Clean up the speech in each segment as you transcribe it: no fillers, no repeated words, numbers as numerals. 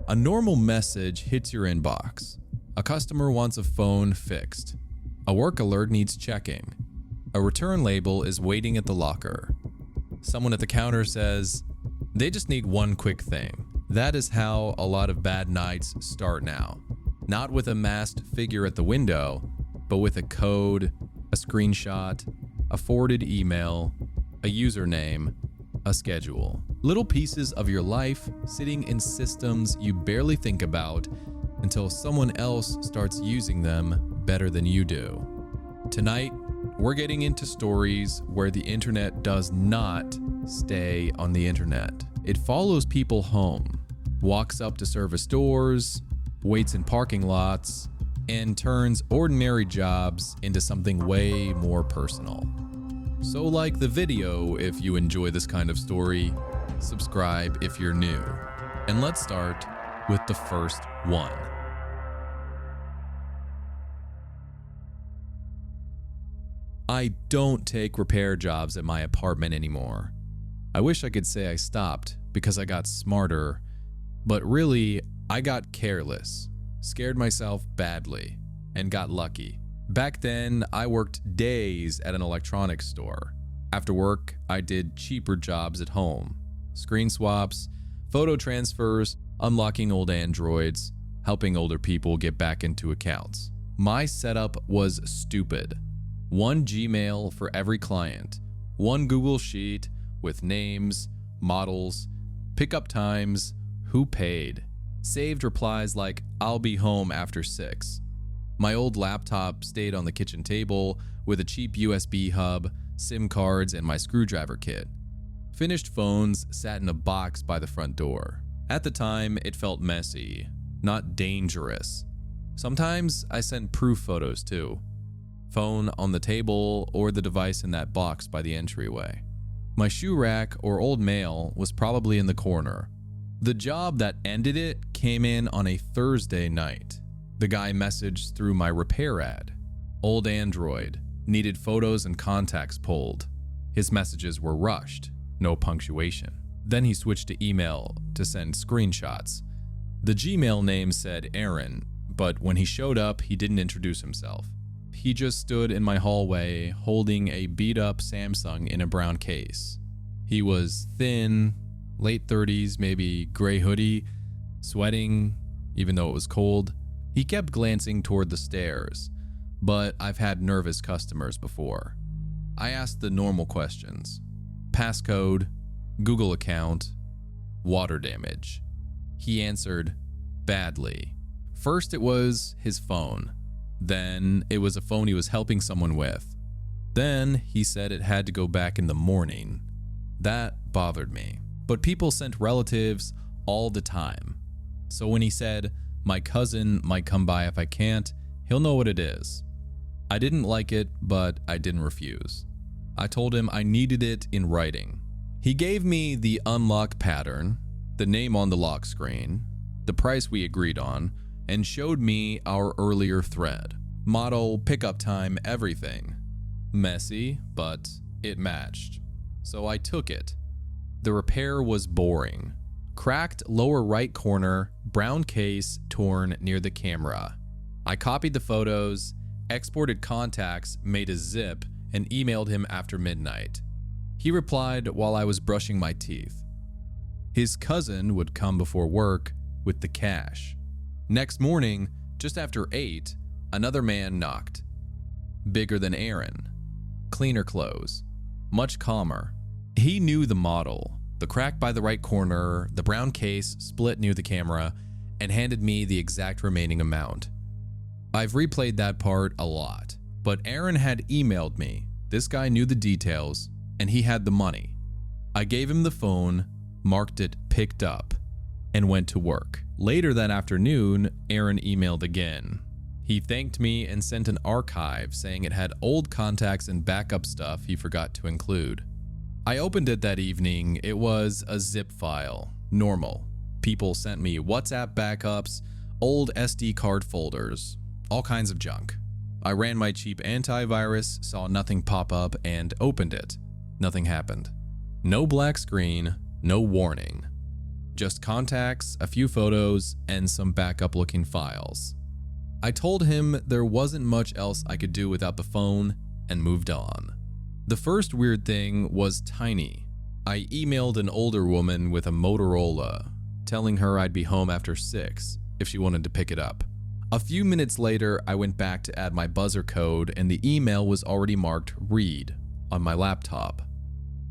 A normal message hits your inbox. A customer wants a phone fixed. A work alert needs checking. A return label is waiting at the locker. Someone at the counter says, they just need one quick thing. That is how a lot of bad nights start now. Not with a masked figure at the window, but with a code, a screenshot, a forwarded email, a username, a schedule. Little pieces of your life sitting in systems you barely think about until someone else starts using them better than you do. Tonight, we're getting into stories where the internet does not stay on the internet. It follows people home, walks up to service doors, waits in parking lots, and turns ordinary jobs into something way more personal. So like the video if you enjoy this kind of story, subscribe if you're new, and let's start with the first one. I don't take repair jobs at my apartment anymore. I wish I could say I stopped because I got smarter, but really, I got careless, scared myself badly, and got lucky. Back then, I worked days at an electronics store. After work, I did cheaper jobs at home. Screen swaps, photo transfers, unlocking old Androids, helping older people get back into accounts. My setup was stupid. One Gmail for every client, one Google Sheet with names, models, pickup times, who paid. Saved replies like, I'll be home after 6. My old laptop stayed on the kitchen table with a cheap USB hub, SIM cards, and my screwdriver kit. Finished phones sat in a box by the front door. At the time, it felt messy, not dangerous. Sometimes I sent proof photos too. Phone on the table or the device in that box by the entryway. My shoe rack or old mail was probably in the corner. The job that ended it came in on a Thursday night. The guy messaged through my repair ad. Old Android, needed photos and contacts pulled. His messages were rushed, no punctuation. Then he switched to email to send screenshots. The Gmail name said Aaron, but when he showed up, he didn't introduce himself. He just stood in my hallway holding a beat-up Samsung in a brown case. He was thin, late 30s, maybe gray hoodie, sweating, even though it was cold. He kept glancing toward the stairs, but I've had nervous customers before. I asked the normal questions. Passcode, Google account, water damage. He answered, badly. First it was his phone. Then it was a phone he was helping someone with. Then he said it had to go back in the morning. That bothered me. But people sent relatives all the time. So when he said, my cousin might come by if I can't, he'll know what it is. I didn't like it, but I didn't refuse. I told him I needed it in writing. He gave me the unlock pattern, the name on the lock screen, the price we agreed on, and showed me our earlier thread. Model, pickup time, everything. Messy, but it matched. So I took it. The repair was boring. Cracked lower right corner, brown case torn near the camera. I copied the photos, exported contacts, made a zip, and emailed him after midnight. He replied while I was brushing my teeth. His cousin would come before work with the cash. Next morning, just after 8, another man knocked. Bigger than Aaron. Cleaner clothes. Much calmer. He knew the model, the crack by the right corner, the brown case split near the camera, and handed me the exact remaining amount. I've replayed that part a lot, but Aaron had emailed me. This guy knew the details, and he had the money. I gave him the phone, marked it picked up, and went to work. Later that afternoon, Aaron emailed again. He thanked me and sent an archive saying it had old contacts and backup stuff he forgot to include. I opened it that evening. It was a zip file. Normal. People sent me WhatsApp backups, old SD card folders, all kinds of junk. I ran my cheap antivirus, saw nothing pop up, and opened it. Nothing happened. No black screen, no warning. Just contacts, a few photos, and some backup-looking files. I told him there wasn't much else I could do without the phone and moved on. The first weird thing was tiny. I emailed an older woman with a Motorola, telling her I'd be home after 6 if she wanted to pick it up. A few minutes later, I went back to add my buzzer code and the email was already marked read on my laptop.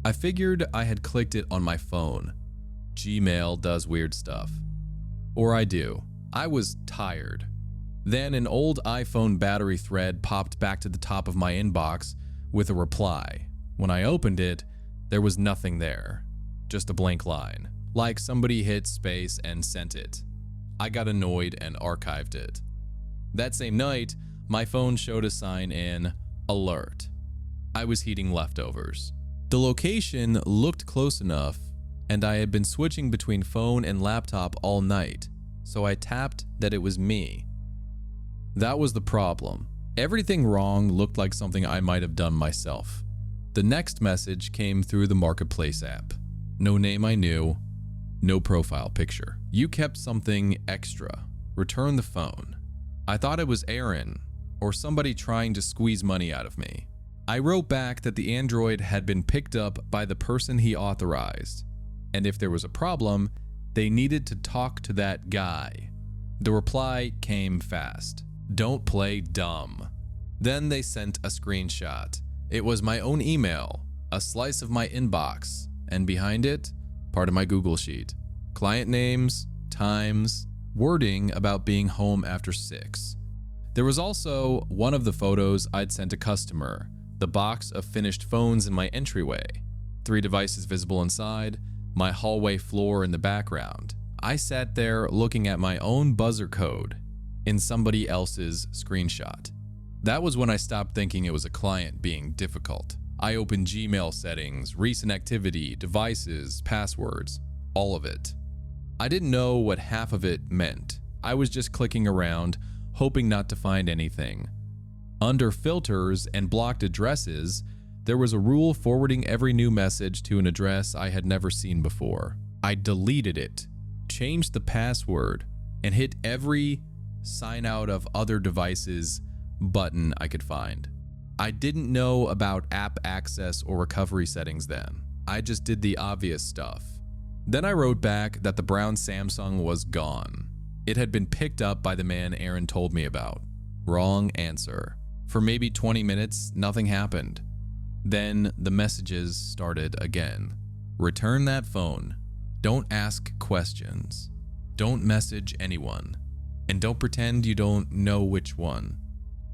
I figured I had clicked it on my phone. Gmail does weird stuff. Or I do. I was tired. Then an old iPhone battery thread popped back to the top of my inbox with a reply. When I opened it, there was nothing there. Just a blank line. Like somebody hit space and sent it. I got annoyed and archived it. That same night, my phone showed a sign in alert. I was heating leftovers. The location looked close enough, and I had been switching between phone and laptop all night, so I tapped that it was me. That was the problem. Everything wrong looked like something I might have done myself. The next message came through the Marketplace app. No name I knew, no profile picture. You kept something extra. Return the phone. I thought it was Aaron or somebody trying to squeeze money out of me. I wrote back that the Android had been picked up by the person he authorized, and if there was a problem, they needed to talk to that guy. The reply came fast. Don't play dumb. Then they sent a screenshot. It was my own email, a slice of my inbox, and behind it, part of my Google Sheet. Client names, times, wording about being home after 6. There was also one of the photos I'd sent a customer, the box of finished phones in my entryway, 3 devices visible inside, my hallway floor in the background. I sat there looking at my own buzzer code in somebody else's screenshot. That was when I stopped thinking it was a client being difficult. I opened Gmail settings, recent activity, devices, passwords, all of it. I didn't know what half of it meant. I was just clicking around, hoping not to find anything. Under filters and blocked addresses, there was a rule forwarding every new message to an address I had never seen before. I deleted it, changed the password, and hit every sign out of other devices button I could find. I didn't know about app access or recovery settings then. I just did the obvious stuff. Then I wrote back that the brown Samsung was gone. It had been picked up by the man Aaron told me about. Wrong answer. For maybe 20 minutes, nothing happened. Then the messages started again. Return that phone. Don't ask questions. Don't message anyone. And don't pretend you don't know which one.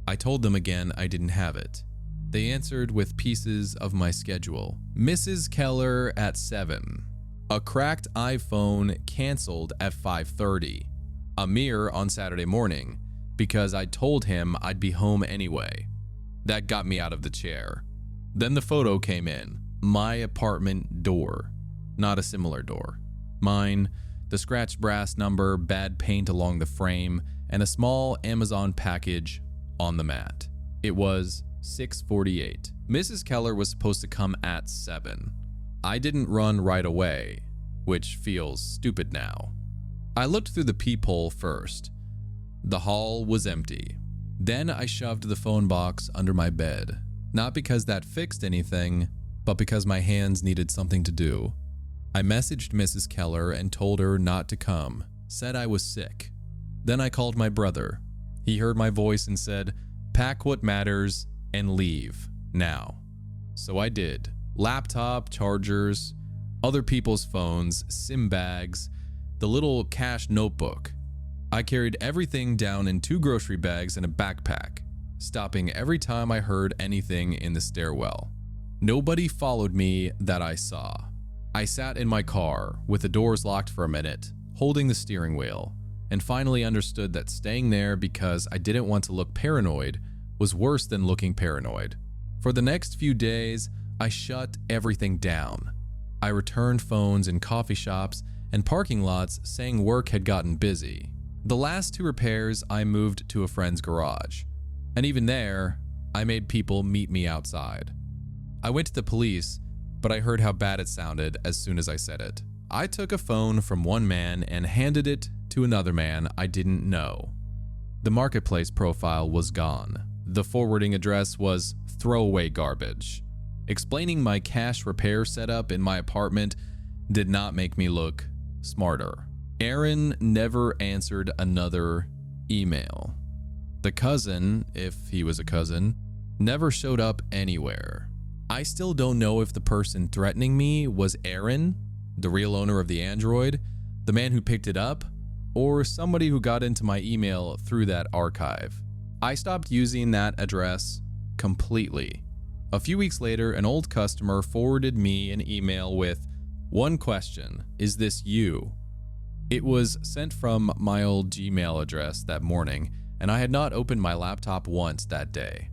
I told them again I didn't have it. They answered with pieces of my schedule. Mrs. Keller at 7. A cracked iPhone canceled at 5:30. Amir on Saturday morning because I told him I'd be home anyway. That got me out of the chair. Then the photo came in. My apartment door. Not a similar door. Mine, the scratched brass number, bad paint along the frame, and a small Amazon package on the mat. It was 6:48. Mrs. Keller was supposed to come at 7. I didn't run right away, which feels stupid now. I looked through the peephole first. The hall was empty. Then I shoved the phone box under my bed, not because that fixed anything, but because my hands needed something to do. I messaged Mrs. Keller and told her not to come, said I was sick. Then I called my brother. He heard my voice and said, "Pack what matters and leave now." So I did. Laptop, chargers, other people's phones, SIM bags, the little cash notebook. I carried everything down in 2 grocery bags and a backpack, stopping every time I heard anything in the stairwell. Nobody followed me that I saw. I sat in my car with the doors locked for a minute, holding the steering wheel, and finally understood that staying there because I didn't want to look paranoid was worse than looking paranoid. For the next few days, I shut everything down. I returned phones in coffee shops and parking lots saying work had gotten busy. The last 2 repairs I moved to a friend's garage, and even there, I made people meet me outside. I went to the police, but I heard how bad it sounded as soon as I said it. I took a phone from one man and handed it to another man I didn't know. The marketplace profile was gone. The forwarding address was throwaway garbage. Explaining my cash repair setup in my apartment did not make me look smarter. Aaron never answered another email. The cousin, if he was a cousin, never showed up anywhere. I still don't know if the person threatening me was Aaron, the real owner of the Android, the man who picked it up, or somebody who got into my email through that archive. I stopped using that address completely. A few weeks later, an old customer forwarded me an email with, "One question, is this you?" It was sent from my old Gmail address that morning, and I had not opened my laptop once that day.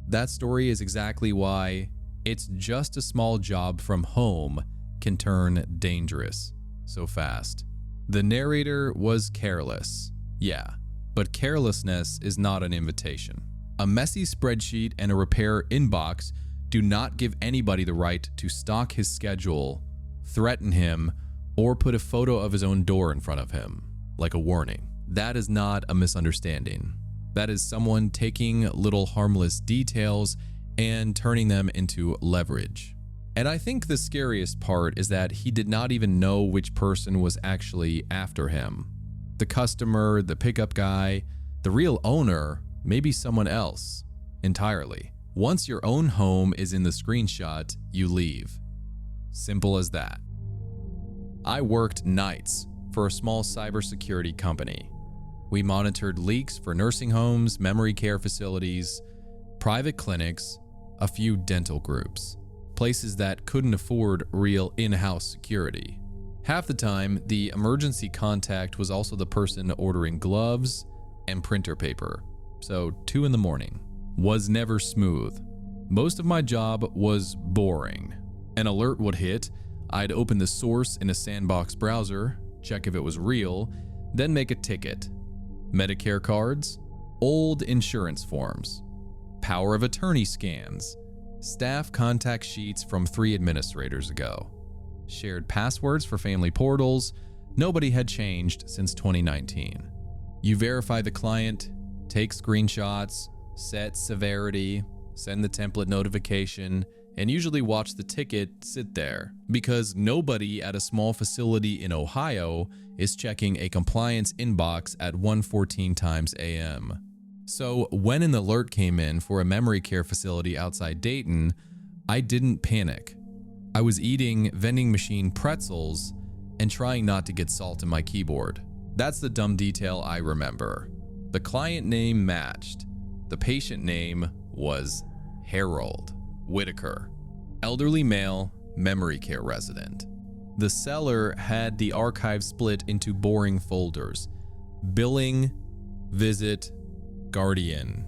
That story is exactly why it's just a small job from home can turn dangerous so fast. The narrator was careless, yeah, but carelessness is not an invitation. A messy spreadsheet and a repair inbox do not give anybody the right to stalk his schedule, threaten him, or put a photo of his own door in front of him, like a warning. That is not a misunderstanding. That is someone taking little harmless details and turning them into leverage. And I think the scariest part is that he did not even know which person was actually after him. The customer, the pickup guy, the real owner, maybe someone else entirely. Once your own home is in the screenshot, you leave. Simple as that. I worked nights for a small cybersecurity company. We monitored leaks for nursing homes, memory care facilities, private clinics, a few dental groups, places that couldn't afford real in-house security. Half the time, the emergency contact was also the person ordering gloves and printer paper. So 2 a.m. was never smooth. Most of my job was boring. An alert would hit, I'd open the source in a sandbox browser, check if it was real, then make a ticket. Medicare cards, old insurance forms, power of attorney scans, staff contact sheets from 3 administrators ago, shared passwords for family portals. Nobody had changed since 2019. You verify the client, take screenshots, set severity, send the template notification, and usually watch the ticket sit there, because nobody at a small facility in Ohio is checking a compliance inbox at 1:14 a.m. So when an alert came in for a memory care facility outside Dayton, I didn't panic. I was eating vending machine pretzels and trying not to get salt in my keyboard. That's the dumb detail I remember. The client name matched. The patient name was Harold Whitaker, elderly male, memory care resident. The seller had the archive split into boring folders: billing, visit, guardian.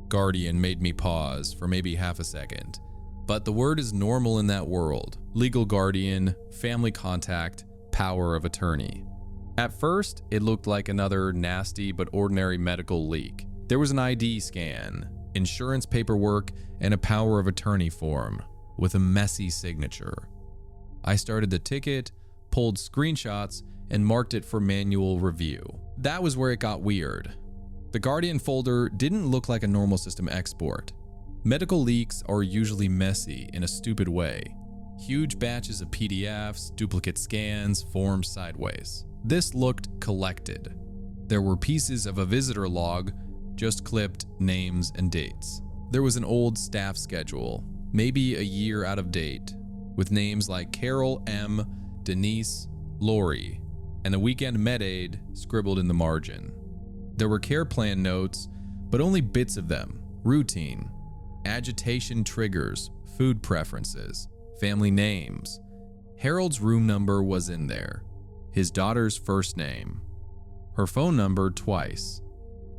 Guardian made me pause for maybe half a second. But the word is normal in that world: legal guardian, family contact, power of attorney. At first, it looked like another nasty but ordinary medical leak. There was an ID scan, insurance paperwork, and a power of attorney form with a messy signature. I started the ticket, pulled screenshots, and marked it for manual review. That was where it got weird. The Guardian folder didn't look like a normal system export. Medical leaks are usually messy in a stupid way. Huge batches of PDFs, duplicate scans, forms sideways. This looked collected. There were pieces of a visitor log, just clipped names and dates. There was an old staff schedule, maybe a year out of date, with names like Carol M., Denise, Lori, and a weekend med aid scribbled in the margin. There were care plan notes, but only bits of them: routine, agitation triggers, food preferences, family names. Harold's room number was in there, his daughter's first name, her phone number twice.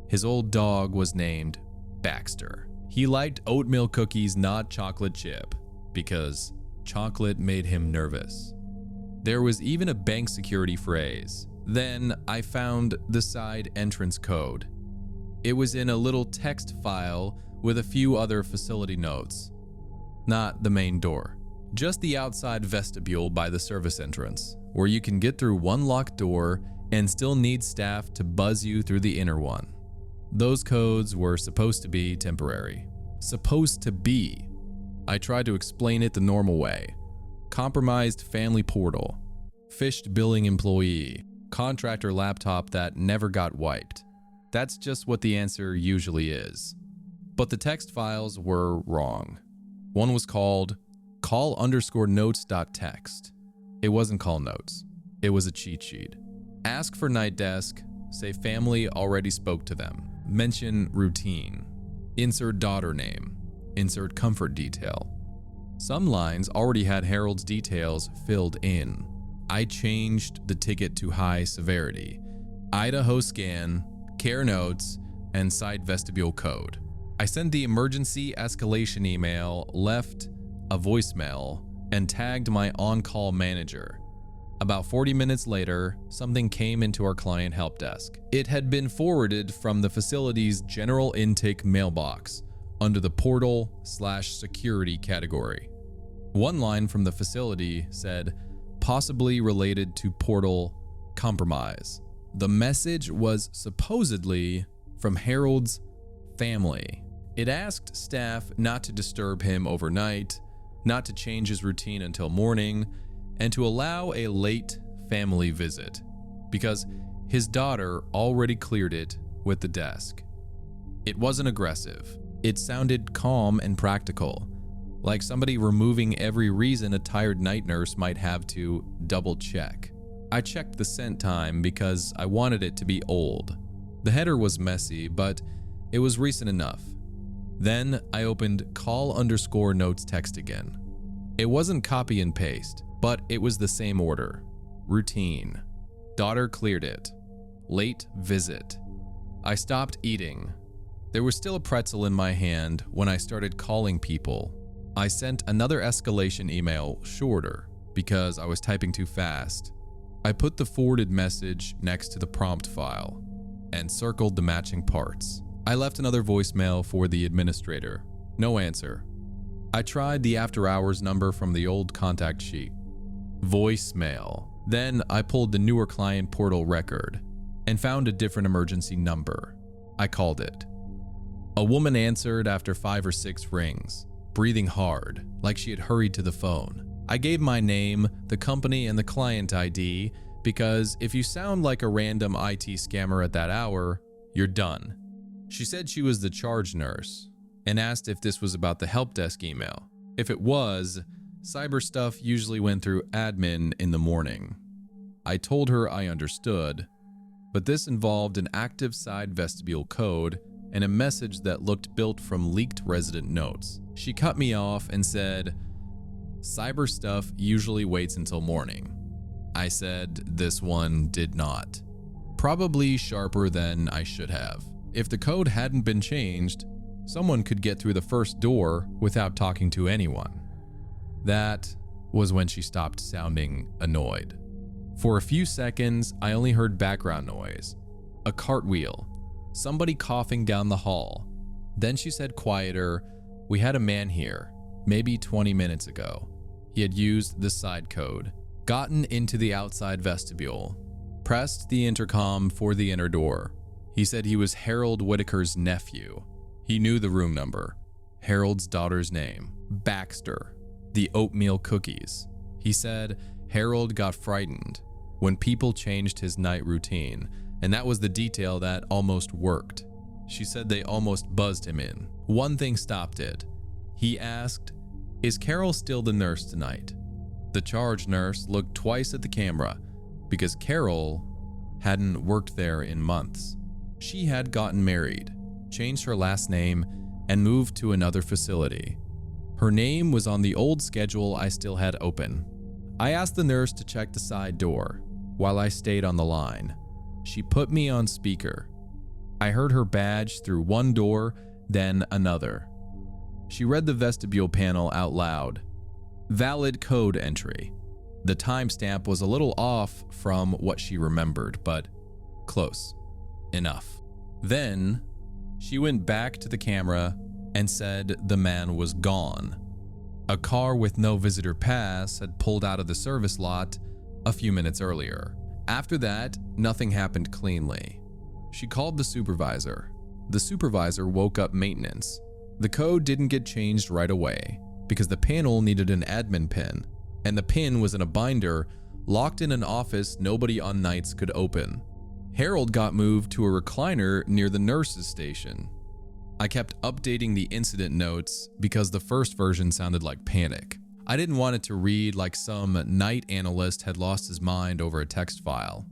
His old dog was named Baxter. He liked oatmeal cookies, not chocolate chip, because chocolate made him nervous. There was even a bank security phrase. Then I found the side entrance code. It was in a little text file with a few other facility notes. Not the main door, Just the outside vestibule by the service entrance, where you can get through one locked door and still need staff to buzz you through the inner one. Those codes were supposed to be temporary. Supposed to be. I tried to explain it the normal way. Compromised family portal. Phished billing employee. Contractor laptop that never got wiped. That's just what the answer usually is. But the text files were wrong. One was called call_notes.txt. It wasn't call notes. It was a cheat sheet. Ask for night desk, say family already spoke to them. Mention routine. Insert daughter name. Insert comfort detail. Some lines already had Harold's details filled in. I changed the ticket to high severity. Idaho scan, care notes, and side vestibule code. I sent the emergency escalation email, left a voicemail, and tagged my on-call manager. About 40 minutes later, something came into our client help desk. It had been forwarded from the facility's general intake mailbox under the portal/security category. One line from the facility said, possibly related to portal compromise. The message was supposedly from Harold's family. It asked staff not to disturb him overnight, not to change his routine until morning, and to allow a late family visit, because his daughter already cleared it with the desk. It wasn't aggressive. It sounded calm and practical, like somebody removing every reason a tired night nurse might have to double check. I checked the sent time because I wanted it to be old. The header was messy, but it was recent enough. Then I opened call_notes text again. It wasn't copy and paste, but it was the same order. Routine. Daughter cleared it. Late visit. I stopped eating. There was still a pretzel in my hand when I started calling people. I sent another escalation email, shorter, because I was typing too fast. I put the forwarded message next to the prompt file and circled the matching parts. I left another voicemail for the administrator. No answer. I tried the after-hours number from the old contact sheet. Voicemail. Then I pulled the newer client portal record and found a different emergency number. I called it. A woman answered after 5 or 6 rings, breathing hard, like she had hurried to the phone. I gave my name, the company, and the client ID because if you sound like a random IT scammer at that hour, you're done. She said she was the charge nurse and asked if this was about the help desk email. If it was, cyber stuff usually went through admin in the morning. I told her I understood, but this involved an active side vestibule code and a message that looked built from leaked resident notes. She cut me off and said, cyber stuff usually waits until morning. I said this one did not. Probably sharper than I should have. If the code hadn't been changed, someone could get through the first door without talking to anyone. That was when she stopped sounding annoyed. For a few seconds, I only heard background noise, a cartwheel, somebody coughing down the hall. Then she said quieter, we had a man here, maybe 20 minutes ago. He had used the side code, gotten into the outside vestibule, pressed the intercom for the inner door. He said he was Harold Whitaker's nephew. He knew the room number, Harold's daughter's name, Baxter, the oatmeal cookies. He said Harold got frightened when people changed his night routine, and that was the detail that almost worked. She said they almost buzzed him in. One thing stopped it. He asked, is Carol still the nurse tonight? The charge nurse looked twice at the camera because Carol hadn't worked there in months. She had gotten married, changed her last name, and moved to another facility. Her name was on the old schedule I still had open. I asked the nurse to check the side door while I stayed on the line. She put me on speaker. I heard her badge through one door, then another. She read the vestibule panel out loud. Valid code entry. The timestamp was a little off from what she remembered, but close enough. Then she went back to the camera and said the man was gone. A car with no visitor pass had pulled out of the service lot a few minutes earlier. After that, nothing happened cleanly. She called the supervisor. The supervisor woke up maintenance. The code didn't get changed right away because the panel needed an admin pin, and the pin was in a binder locked in an office nobody on nights could open. Harold got moved to a recliner near the nurse's station. I kept updating the incident notes because the first version sounded like panic. I didn't want it to read like some night analyst had lost his mind over a text file.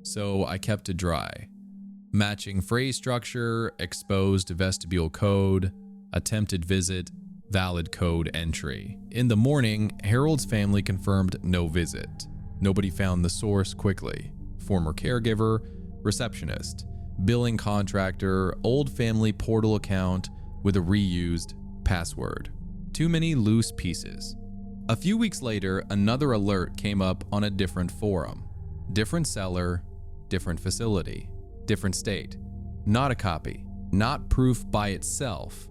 So I kept it dry. Matching phrase structure, exposed vestibule code, attempted visit, valid code entry. In the morning, Harold's family confirmed no visit. Nobody found the source quickly. Former caregiver, receptionist, billing contractor, old family portal account with a reused password. Too many loose pieces. A few weeks later, another alert came up on a different forum. Different seller, different facility, different state. Not a copy, not proof by itself.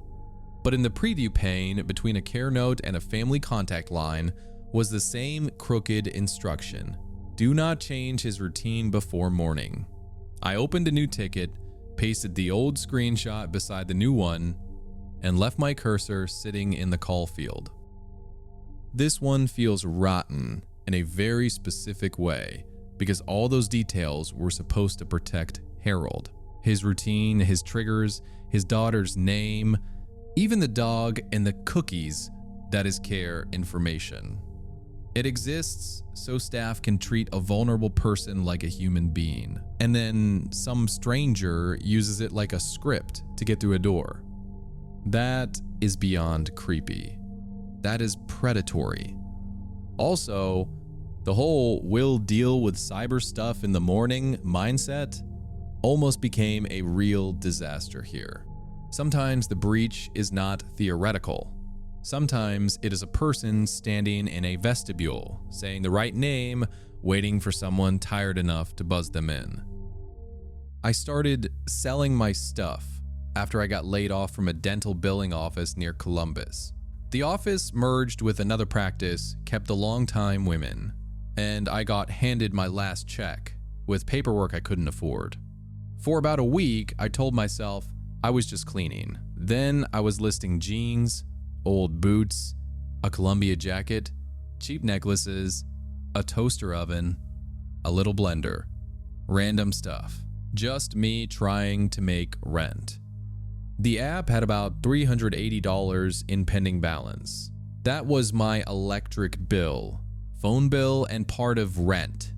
But in the preview pane between a care note and a family contact line was the same crooked instruction. Do not change his routine before morning. I opened a new ticket, pasted the old screenshot beside the new one, and left my cursor sitting in the call field. This one feels rotten in a very specific way because all those details were supposed to protect Harold. His routine, his triggers, his daughter's name, even the dog and the cookies that is care information. It exists so staff can treat a vulnerable person like a human being, and then some stranger uses it like a script to get through a door. That is beyond creepy. That is predatory. Also, the whole "we'll deal with cyber stuff in the morning" mindset almost became a real disaster here. Sometimes the breach is not theoretical. Sometimes it is a person standing in a vestibule, saying the right name, waiting for someone tired enough to buzz them in. I started selling my stuff after I got laid off from a dental billing office near Columbus. The office merged with another practice, kept the long-time women, and I got handed my last check with paperwork I couldn't afford. For about a week, I told myself I was just cleaning. Then I was listing jeans, old boots, a Columbia jacket, cheap necklaces, a toaster oven, a little blender, random stuff. Just me trying to make rent. The app had about $380 in pending balance. That was my electric bill, phone bill, and part of rent.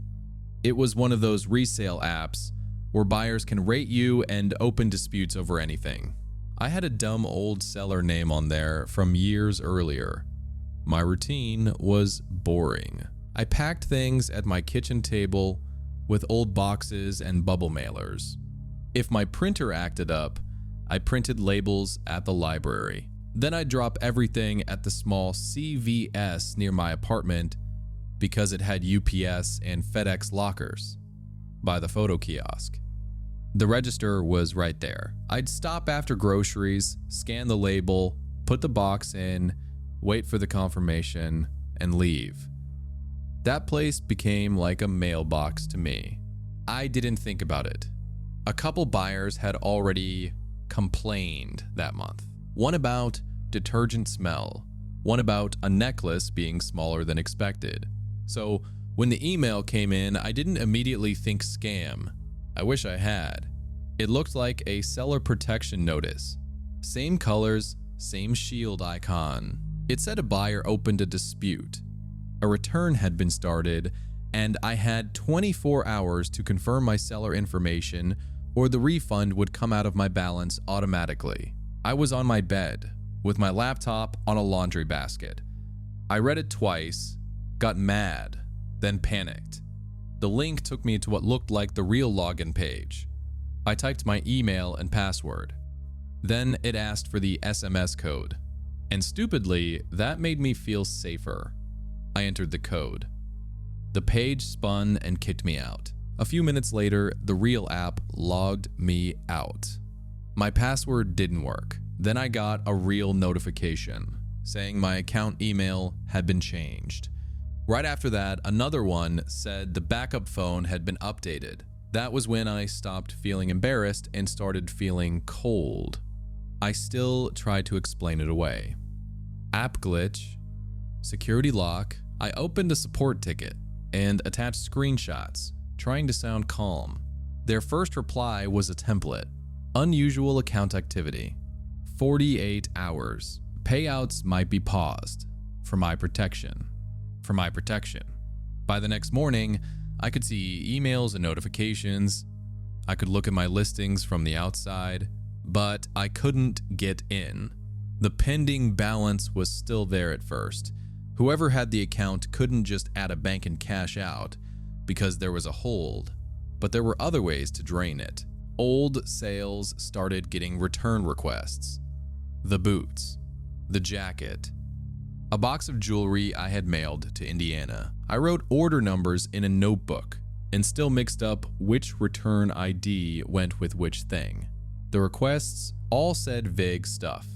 It was one of those resale apps where buyers can rate you and open disputes over anything. I had a dumb old seller name on there from years earlier. My routine was boring. I packed things at my kitchen table with old boxes and bubble mailers. If my printer acted up, I printed labels at the library. Then I'd drop everything at the small CVS near my apartment because it had UPS and FedEx lockers by the photo kiosk. The register was right there. I'd stop after groceries, scan the label, put the box in, wait for the confirmation, and leave. That place became like a mailbox to me. I didn't think about it. A couple buyers had already complained that month. One about detergent smell, one about a necklace being smaller than expected. So when the email came in, I didn't immediately think scam. I wish I had. It looked like a seller protection notice. Same colors, same shield icon. It said a buyer opened a dispute. A return had been started, and I had 24 hours to confirm my seller information or the refund would come out of my balance automatically. I was on my bed with my laptop on a laundry basket. I read it twice, got mad, then panicked. The link took me to what looked like the real login page. I typed my email and password. Then it asked for the SMS code. And stupidly, that made me feel safer. I entered the code. The page spun and kicked me out. A few minutes later, the real app logged me out. My password didn't work. Then I got a real notification. saying my account email had been changed. Right after that, another one said the backup phone had been updated. That was when I stopped feeling embarrassed and started feeling cold. I still tried to explain it away. App glitch, security lock. I opened a support ticket and attached screenshots, trying to sound calm. Their first reply was a template. Unusual account activity. 48 hours. Payouts might be paused. For my protection. For my protection. By the next morning, I could see emails and notifications. I could look at my listings from the outside, but I couldn't get in. The pending balance was still there at first. Whoever had the account couldn't just add a bank and cash out because there was a hold, but there were other ways to drain it. Old sales started getting return requests. The boots, the jacket, a box of jewelry I had mailed to Indiana. I wrote order numbers in a notebook and still mixed up which return ID went with which thing. The requests all said vague stuff.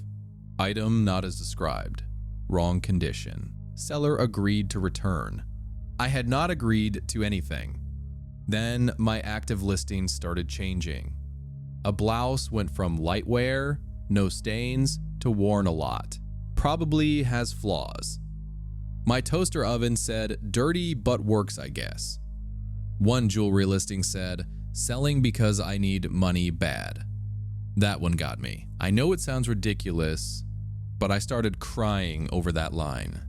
Item not as described. Wrong condition. Seller agreed to return. I had not agreed to anything. Then my active listings started changing. A blouse went from light wear, no stains, to worn a lot. Probably has flaws. My toaster oven said dirty but works, I guess. One jewelry listing said, selling because I need money bad. That one got me. I know it sounds ridiculous, but I started crying over that line.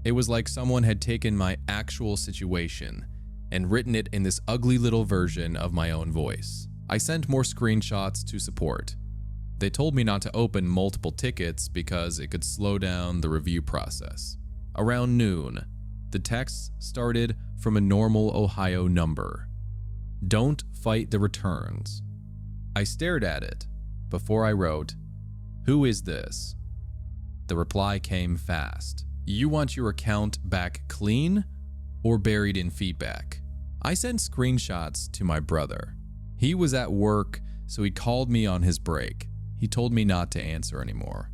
It was like someone had taken my actual situation and written it in this ugly little version of my own voice. I sent more screenshots to support. They told me not to open multiple tickets because it could slow down the review process. Around noon, the text started from a normal Ohio number. Don't fight the returns. I stared at it before I wrote, "Who is this?" The reply came fast. "You want your account back clean or buried in feedback?" I sent screenshots to my brother. He was at work, so he called me on his break. He told me not to answer anymore.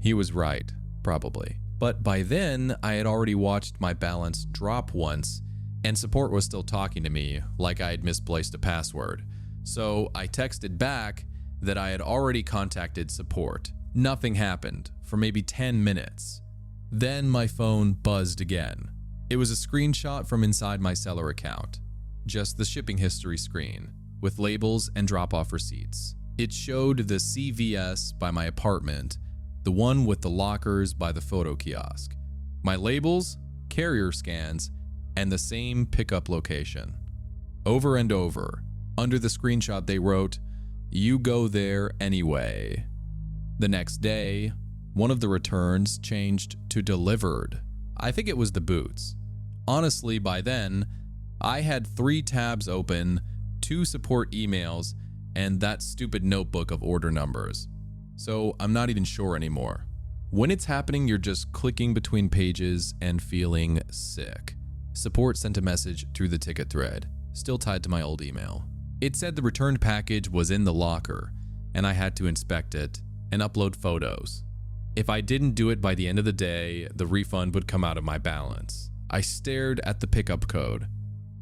He was right, probably. But by then, I had already watched my balance drop once, and support was still talking to me like I had misplaced a password. So I texted back that I had already contacted support. Nothing happened for maybe 10 minutes. Then my phone buzzed again. It was a screenshot from inside my seller account. Just the shipping history screen, with labels and drop-off receipts. It showed the CVS by my apartment, the one with the lockers by the photo kiosk, my labels, carrier scans, and the same pickup location. Over and over, under the screenshot they wrote, "You go there anyway." The next day, one of the returns changed to delivered. I think it was the boots. Honestly, by then, I had 3 tabs open, 2 support emails, and that stupid notebook of order numbers. So I'm not even sure anymore. When it's happening, you're just clicking between pages and feeling sick. Support sent a message through the ticket thread, still tied to my old email. It said the returned package was in the locker, and I had to inspect it and upload photos. If I didn't do it by the end of the day, the refund would come out of my balance. I stared at the pickup code.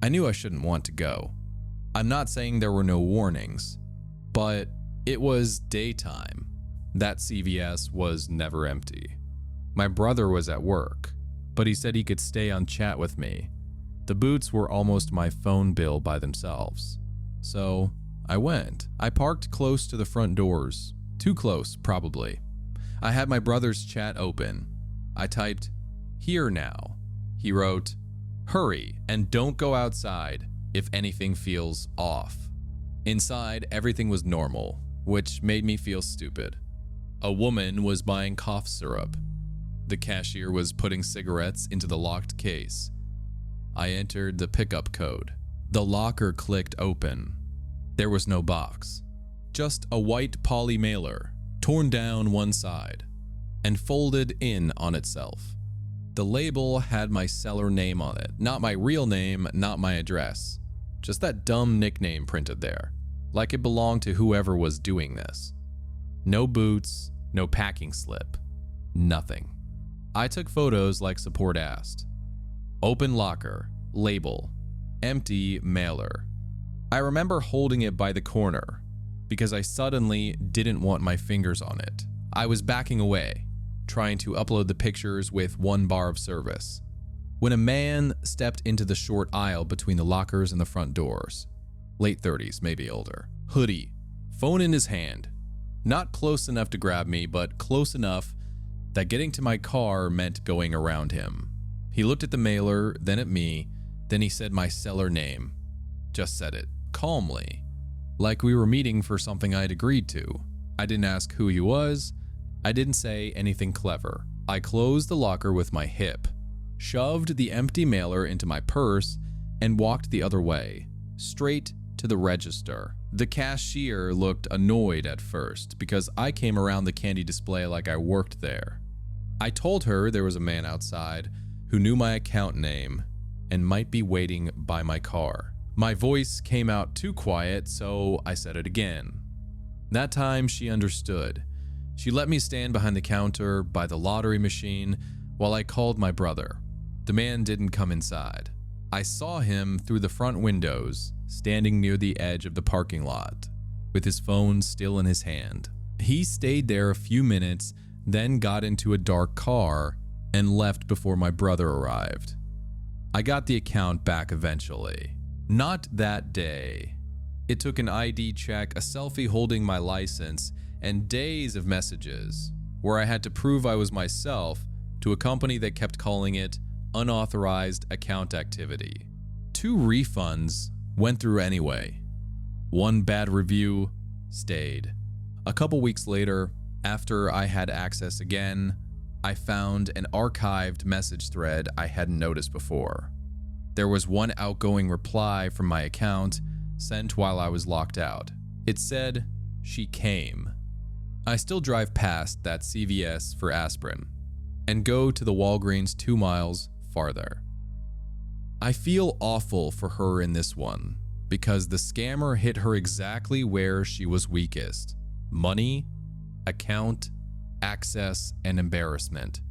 I knew I shouldn't want to go. I'm not saying there were no warnings, but it was daytime. That CVS was never empty. My brother was at work, but he said he could stay on chat with me. The boots were almost my phone bill by themselves. So I went. I parked close to the front doors. Too close, probably. I had my brother's chat open. I typed, "Here now." He wrote, "Hurry and don't go outside if anything feels off." Inside, everything was normal, which made me feel stupid. A woman was buying cough syrup. The cashier was putting cigarettes into the locked case. I entered the pickup code. The locker clicked open. There was no box, just a white poly mailer, torn down one side and folded in on itself. The label had my seller name on it, not my real name, not my address. Just that dumb nickname printed there, like it belonged to whoever was doing this. No boots, no packing slip, nothing. I took photos like support asked. Open locker, label, empty mailer. I remember holding it by the corner because I suddenly didn't want my fingers on it. I was backing away, trying to upload the pictures with 1 bar of service, when a man stepped into the short aisle between the lockers and the front doors. Late 30s, maybe older. Hoodie, phone in his hand. Not close enough to grab me, but close enough that getting to my car meant going around him. He looked at the mailer, then at me, then he said my seller name. Just said it, calmly, like we were meeting for something I'd agreed to. I didn't ask who he was. I didn't say anything clever. I closed the locker with my hip, shoved the empty mailer into my purse, and walked the other way, straight to the register. The cashier looked annoyed at first because I came around the candy display like I worked there. I told her there was a man outside who knew my account name and might be waiting by my car. My voice came out too quiet, so I said it again. That time she understood. She let me stand behind the counter by the lottery machine while I called my brother. The man didn't come inside. I saw him through the front windows, standing near the edge of the parking lot, with his phone still in his hand. He stayed there a few minutes, then got into a dark car and left before my brother arrived. I got the account back eventually. Not that day. It took an ID check, a selfie holding my license, and days of messages where I had to prove I was myself to a company that kept calling it unauthorized account activity. 2 refunds went through anyway. 1 bad review stayed. A couple weeks later, after I had access again, I found an archived message thread I hadn't noticed before. There was 1 outgoing reply from my account sent while I was locked out. It said, "She came." I still drive past that CVS for aspirin and go to the Walgreens 2 miles farther. I feel awful for her in this one because the scammer hit her exactly where she was weakest: money, account, access, and embarrassment.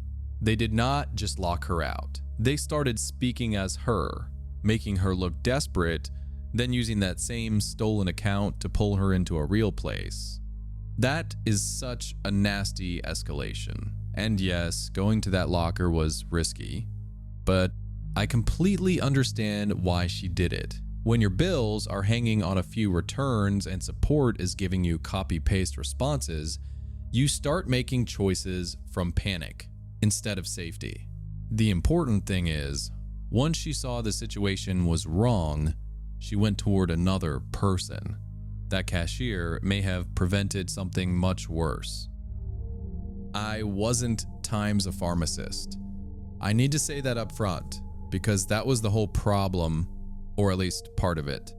They did not just lock her out. They started speaking as her, making her look desperate, then using that same stolen account to pull her into a real place. That is such a nasty escalation. And yes, going to that locker was risky, but I completely understand why she did it. When your bills are hanging on a few returns and support is giving you copy-paste responses, you start making choices from panic instead of safety. The important thing is, once she saw the situation was wrong, she went toward another person. That cashier may have prevented something much worse. I wasn't times a pharmacist. I need to say that up front because that was the whole problem, or at least part of it.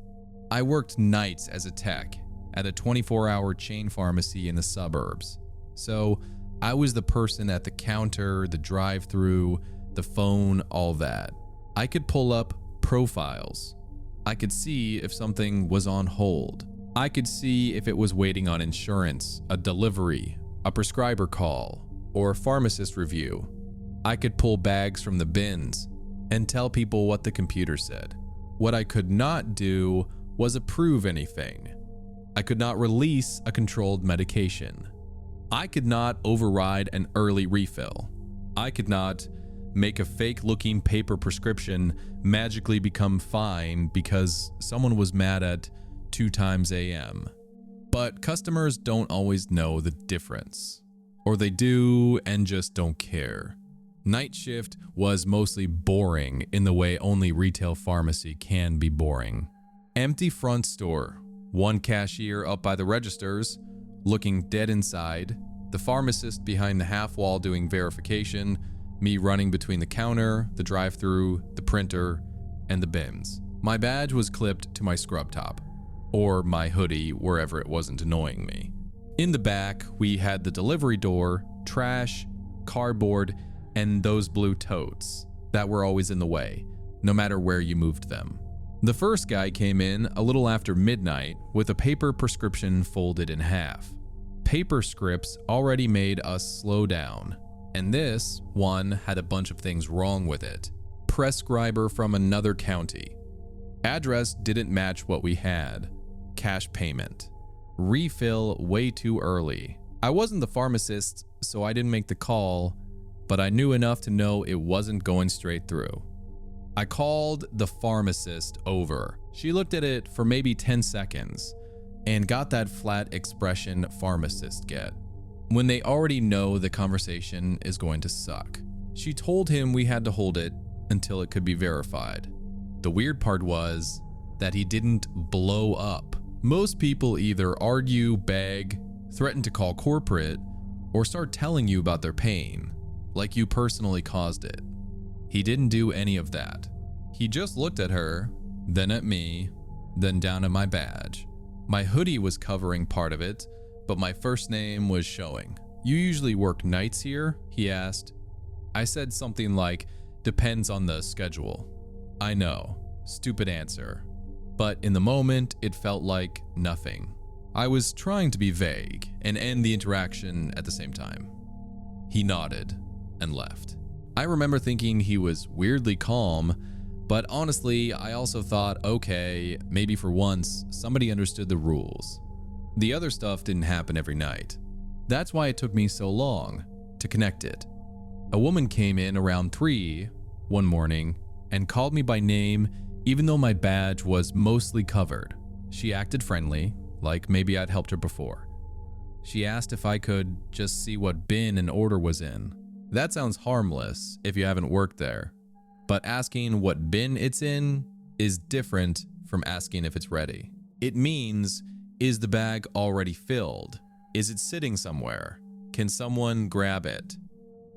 I worked nights as a tech at a 24-hour chain pharmacy in the suburbs. So I was the person at the counter, the drive-through, the phone, all that. I could pull up profiles. I could see if something was on hold. I could see if it was waiting on insurance, a delivery, a prescriber call, or a pharmacist review. I could pull bags from the bins and tell people what the computer said. What I could not do was approve anything. I could not release a controlled medication. I could not override an early refill. I could not make a fake-looking paper prescription magically become fine because someone was mad at 2 a.m. But customers don't always know the difference. Or they do and just don't care. Night shift was mostly boring in the way only retail pharmacy can be boring. Empty front store, 1 cashier up by the registers, looking dead inside, the pharmacist behind the half wall doing verification, me running between the counter, the drive-thru, the printer, and the bins. My badge was clipped to my scrub top, or my hoodie wherever it wasn't annoying me. In the back, we had the delivery door, trash, cardboard, and those blue totes that were always in the way, no matter where you moved them. The first guy came in a little after midnight with a paper prescription folded in half. Paper scripts already made us slow down. And this one had a bunch of things wrong with it. Prescriber from another county. Address didn't match what we had. Cash payment. Refill way too early. I wasn't the pharmacist, so I didn't make the call, but I knew enough to know it wasn't going straight through. I called the pharmacist over. She looked at it for maybe 10 seconds and got that flat expression pharmacists get when they already know the conversation is going to suck. She told him we had to hold it until it could be verified. The weird part was that he didn't blow up. Most people either argue, beg, threaten to call corporate, or start telling you about their pain, like you personally caused it. He didn't do any of that. He just looked at her, then at me, then down at my badge. My hoodie was covering part of it, but my first name was showing. "You usually work nights here?" he asked. I said something like, "Depends on the schedule." I know, stupid answer. But in the moment, it felt like nothing. I was trying to be vague and end the interaction at the same time. He nodded and left. I remember thinking he was weirdly calm, but honestly, I also thought, okay, maybe for once, somebody understood the rules. The other stuff didn't happen every night. That's why it took me so long to connect it. A woman came in around 3 one morning and called me by name even though my badge was mostly covered. She acted friendly, like maybe I'd helped her before. She asked if I could just see what bin an order was in. That sounds harmless if you haven't worked there, but asking what bin it's in is different from asking if it's ready. It means, is the bag already filled? Is it sitting somewhere? Can someone grab it?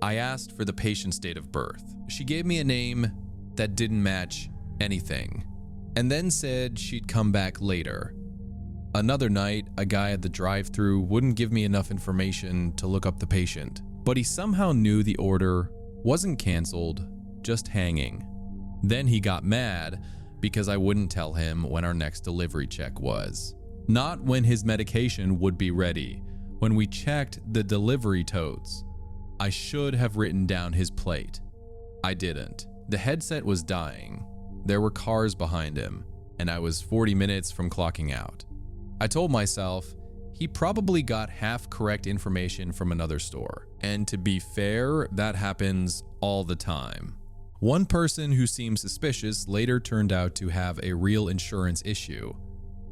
I asked for the patient's date of birth. She gave me a name that didn't match anything, and then said she'd come back later. Another night, a guy at the drive-thru wouldn't give me enough information to look up the patient, but he somehow knew the order wasn't canceled, just hanging. Then he got mad because I wouldn't tell him when our next delivery check was. Not when his medication would be ready, when we checked the delivery totes. I should have written down his plate. I didn't. The headset was dying. There were cars behind him, and I was 40 minutes from clocking out. I told myself, he probably got half correct information from another store. And to be fair, that happens all the time. One person who seemed suspicious later turned out to have a real insurance issue.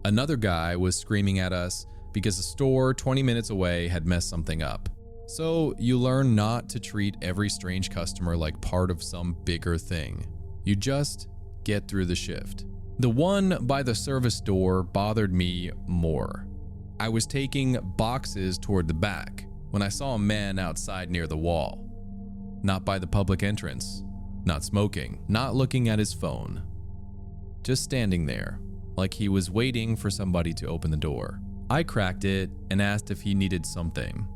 Another guy was screaming at us because a store 20 minutes away had messed something up. So you learn not to treat every strange customer like part of some bigger thing. You just get through the shift. The one by the service door bothered me more. I was taking boxes toward the back when I saw a man outside near the wall. Not by the public entrance, not smoking, not looking at his phone. Just standing there, like he was waiting for somebody to open the door. I cracked it and asked if he needed something.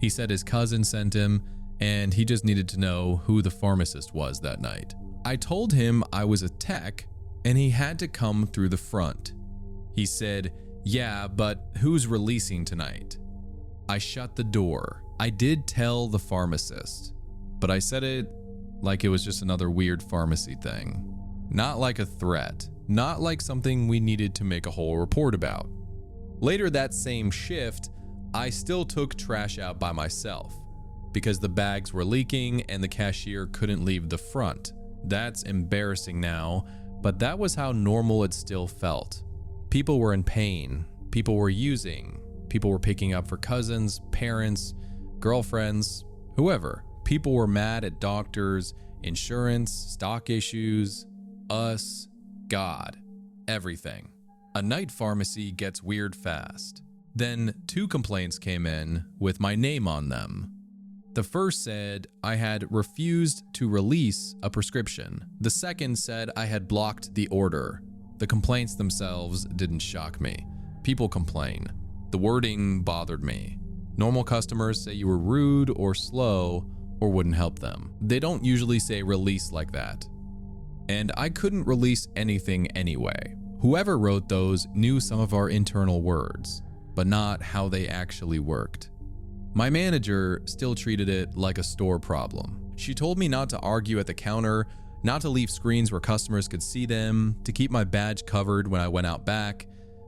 He said his cousin sent him and he just needed to know who the pharmacist was that night. I told him I was a tech and he had to come through the front. He said, "Yeah, but who's releasing tonight?" I shut the door. I did tell the pharmacist, but I said it like it was just another weird pharmacy thing. Not like a threat, not like something we needed to make a whole report about. Later that same shift, I still took trash out by myself because the bags were leaking and the cashier couldn't leave the front. That's embarrassing now, but that was how normal it still felt. People were in pain, people were using, people were picking up for cousins, parents, girlfriends, whoever. People were mad at doctors, insurance, stock issues, us, God, everything. A night pharmacy gets weird fast. Then 2 complaints came in with my name on them. The first said I had refused to release a prescription. The second said I had blocked the order. The complaints themselves didn't shock me. People complain. The wording bothered me. Normal customers say you were rude or slow or wouldn't help them. They don't usually say release like that. And I couldn't release anything anyway. Whoever wrote those knew some of our internal words, but not how they actually worked. My manager still treated it like a store problem. She told me not to argue at the counter, not to leave screens where customers could see them, to keep my badge covered when I went out back,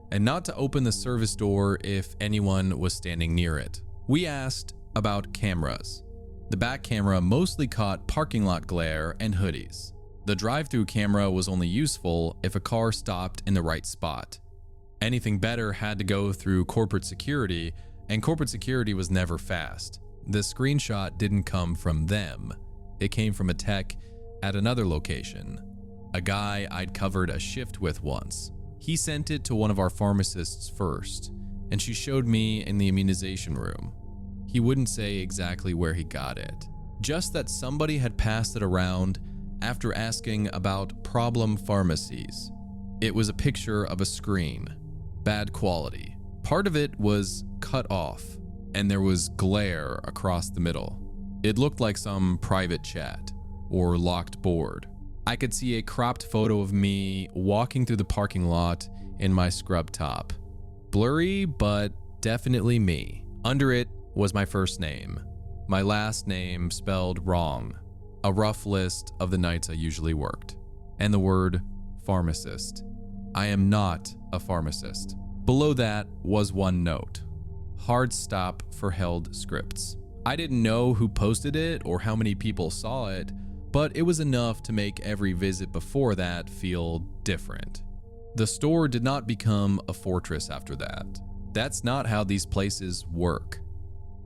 and not to open the service door if anyone was standing near it. We asked about cameras. The back camera mostly caught parking lot glare and hoodies. The drive-through camera was only useful if a car stopped in the right spot. Anything better had to go through corporate security, and corporate security was never fast. The screenshot didn't come from them. It came from a tech at another location, a guy I'd covered a shift with once. He sent it to one of our pharmacists first, and she showed me in the immunization room. He wouldn't say exactly where he got it, just that somebody had passed it around after asking about problem pharmacies. It was a picture of a screen, bad quality. Part of it was cut off, and there was glare across the middle. It looked like some private chat or locked board. I could see a cropped photo of me walking through the parking lot in my scrub top. Blurry, but definitely me. Under it was my first name, my last name spelled wrong, a rough list of the nights I usually worked, and the word pharmacist. I am not a pharmacist. Below that was one note: hard stop for held scripts. I didn't know who posted it or how many people saw it, but it was enough to make every visit before that feel different. The store did not become a fortress after that. That's not how these places work.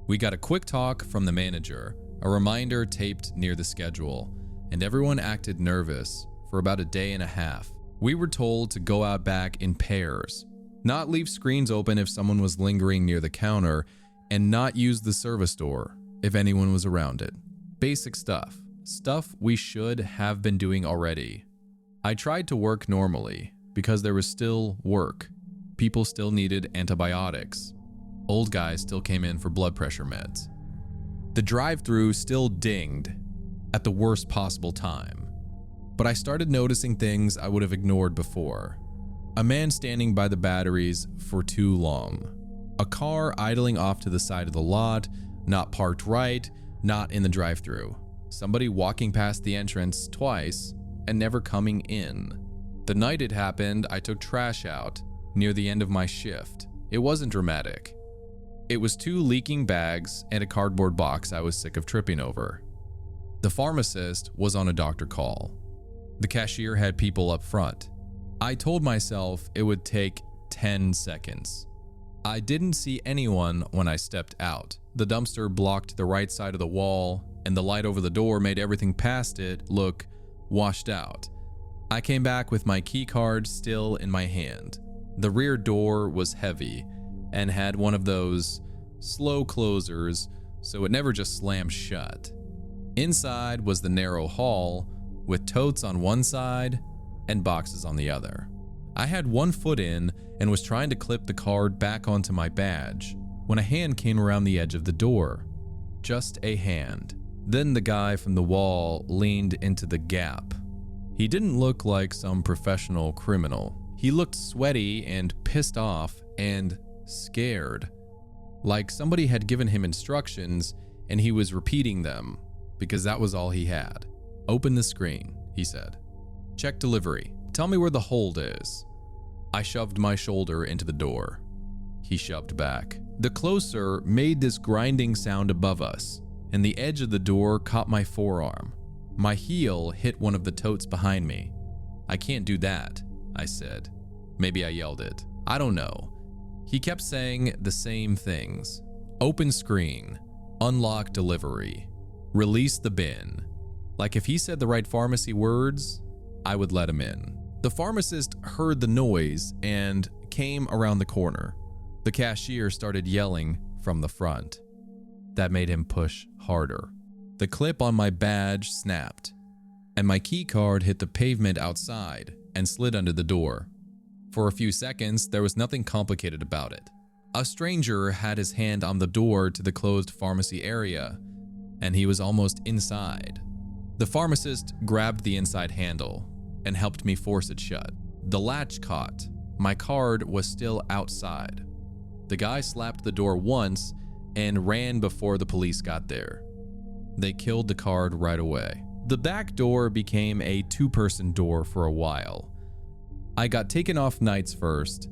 We got a quick talk from the manager, a reminder taped near the schedule, and everyone acted nervous for about a day and a half. We were told to go out back in pairs, not leave screens open if someone was lingering near the counter, and not use the service door if anyone was around it. Basic stuff. Stuff we should have been doing already. I tried to work normally because there was still work. People still needed antibiotics. Old guys still came in for blood pressure meds. The drive-thru still dinged at the worst possible time. But I started noticing things I would have ignored before. A man standing by the batteries for too long. A car idling off to the side of the lot, not parked right, not in the drive-thru. Somebody walking past the entrance twice and never coming in. The night it happened, I took trash out near the end of my shift. It wasn't dramatic. It was 2 leaking bags and a cardboard box I was sick of tripping over. The pharmacist was on a doctor call. The cashier had people up front. I told myself it would take 10 seconds. I didn't see anyone when I stepped out. The dumpster blocked the right side of the wall, and the light over the door made everything past it look washed out. I came back with my key card still in my hand. The rear door was heavy and had one of those slow closers, so it never just slammed shut. Inside was the narrow hall with totes on one side and boxes on the other. I had one foot in and was trying to clip the card back onto my badge when a hand came around the edge of the door. Just a hand. Then the guy from the wall leaned into the gap. He didn't look like some professional criminal. He looked sweaty and pissed off and scared, like somebody had given him instructions and he was repeating them because that was all he had. "Open the screen," he said. "Check delivery. Tell me where the hold is." I shoved my shoulder into the door. He shoved back. The closer made this grinding sound above us, and the edge of the door caught my forearm. My heel hit one of the totes behind me. "I can't do that," I said. Maybe I yelled it. I don't know. He kept saying the same things. "Open screen. Unlock delivery. Release the bin." Like if he said the right pharmacy words, I would let him in. The pharmacist heard the noise and came around the corner. The cashier started yelling from the front. That made him push harder. The clip on my badge snapped, and my key card hit the pavement outside and slid under the door. For a few seconds, there was nothing complicated about it. A stranger had his hand on the door to the closed pharmacy area, and he was almost inside. The pharmacist grabbed the inside handle and helped me force it shut. The latch caught. My card was still outside. The guy slapped the door once and ran before the police got there. They killed the card right away. The back door became a two-person door for a while. I got taken off nights first,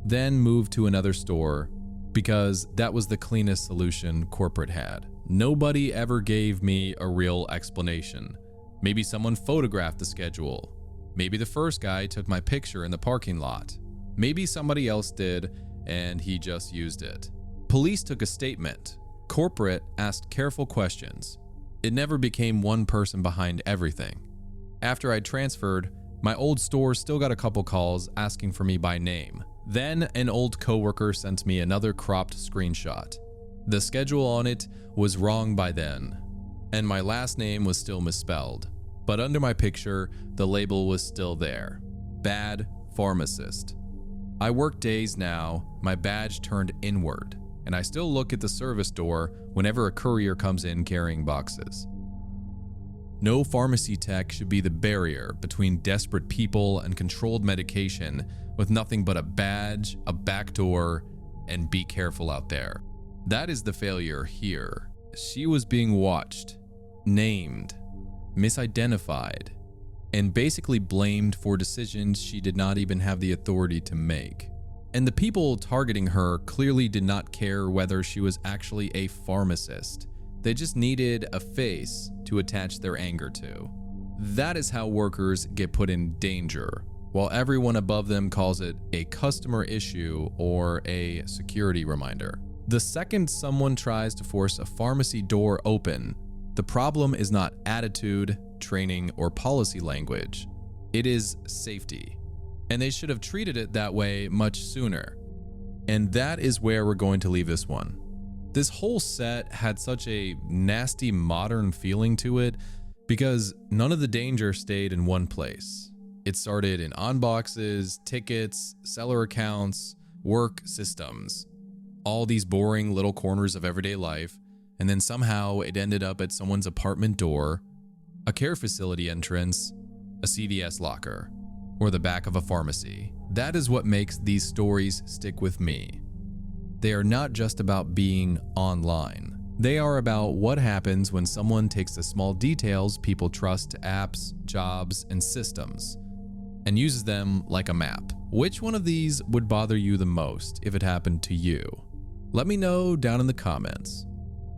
then moved to another store because that was the cleanest solution corporate had. Nobody ever gave me a real explanation. Maybe someone photographed the schedule. Maybe the first guy took my picture in the parking lot. Maybe somebody else did and he just used it. Police took a statement. Corporate asked careful questions. It never became one person behind everything. After I transferred, my old store still got a couple calls asking for me by name. Then an old coworker sent me another cropped screenshot. The schedule on it was wrong by then, and my last name was still misspelled. But under my picture, the label was still there. Bad pharmacist. I work days now, my badge turned inward, and I still look at the service door whenever a courier comes in carrying boxes. No pharmacy tech should be the barrier between desperate people and controlled medication with nothing but a badge, a back door, and be careful out there. That is the failure here. She was being watched, named, misidentified, and basically blamed for decisions she did not even have the authority to make. And the people targeting her clearly did not care whether she was actually a pharmacist. They just needed a face to attach their anger to. That is how workers get put in danger, while everyone above them calls it a customer issue or a security reminder. The second someone tries to force a pharmacy door open, the problem is not attitude, training, or policy language. It is safety. And they should have treated it that way much sooner. And that is where we're going to leave this one. This whole set had such a nasty modern feeling to it because none of the danger stayed in one place. It started in unboxes, tickets, seller accounts, work systems, all these boring little corners of everyday life, and then somehow it ended up at someone's apartment door, a care facility entrance, a CVS locker, or the back of a pharmacy. That is what makes these stories stick with me. They are not just about being online. They are about what happens when someone takes the small details people trust to apps, jobs, and systems, and uses them like a map. Which one of these would bother you the most if it happened to you? Let me know down in the comments.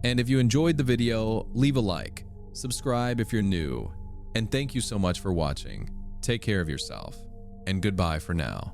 And if you enjoyed the video, leave a like, subscribe if you're new, and thank you so much for watching. Take care of yourself, and goodbye for now.